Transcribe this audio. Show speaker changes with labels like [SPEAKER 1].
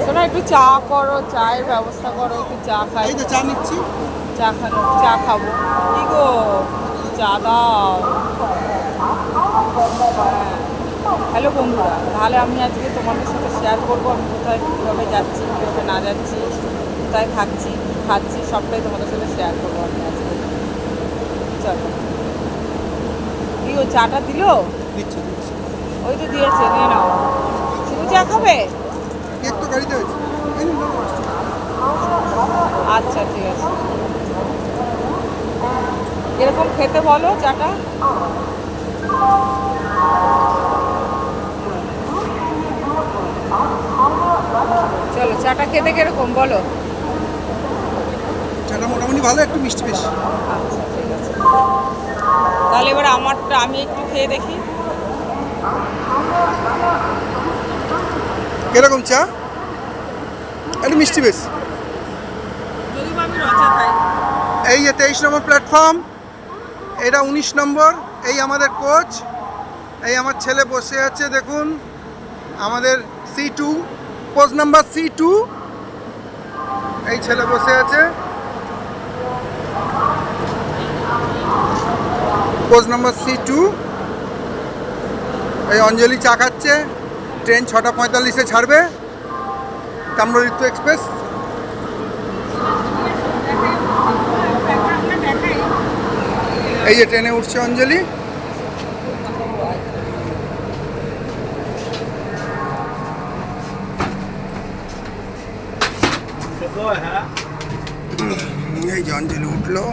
[SPEAKER 1] শোনো, একটু চা করো, চায়ের ব্যবস্থা করো, একটু চা খাই।
[SPEAKER 2] এই তো চা নিচ্ছি।
[SPEAKER 1] চা খাবো। কি গো, চা দাও। হ্যালো বন্ধুরা, তাহলে আমি আজকে তোমাদের সাথে শেয়ার করবো আমি কোথায় কীভাবে যাচ্ছি, কীভাবে না যাচ্ছি, কোথায় থাকছি, খাচ্ছি, সবটাই তোমাদের সাথে শেয়ার করবো আমি আজকে। চলো, কি ও চাটা দিল?
[SPEAKER 2] দিচ্ছি দিচ্ছি।
[SPEAKER 1] ওই তো দিয়েছে, নিয়ে নাও। শুধু চা খাবে?
[SPEAKER 2] কেক তো গাড়িতে হয়েছে।
[SPEAKER 1] আচ্ছা, ঠিক আছে। এরকম খেতে বলো চাটা। চলো, চাটা খেতে কিরকম বলো।
[SPEAKER 2] চাটা মোটামুটি ভালো, একটু মিষ্টি বেশি।
[SPEAKER 1] আচ্ছা, ঠিক আছে। তাহলে এবার আমারটা আমি একটু খেয়ে দেখি।
[SPEAKER 2] কিরকম চা? একটু মিষ্টি বেশি।
[SPEAKER 1] যদি আমি রচা খাই।
[SPEAKER 2] এই যে 23 নম্বর প্ল্যাটফর্ম, এটা 19 নম্বর। এই আমাদের কোচ, এই আমার ছেলে বসে আছে দেখুন, আমাদের C2, কোচ নাম্বার C2, এই ছেলে বসে আছে। Coach number C2। এই অঞ্জলি চা খাচ্ছে। ট্রেন 6:45-এ ছাড়বে, তাম্রলিপ্ত এক্সপ্রেস। এই যে ট্রেনে উঠছে অঞ্জলি। এই যে অঞ্জলি উঠলো।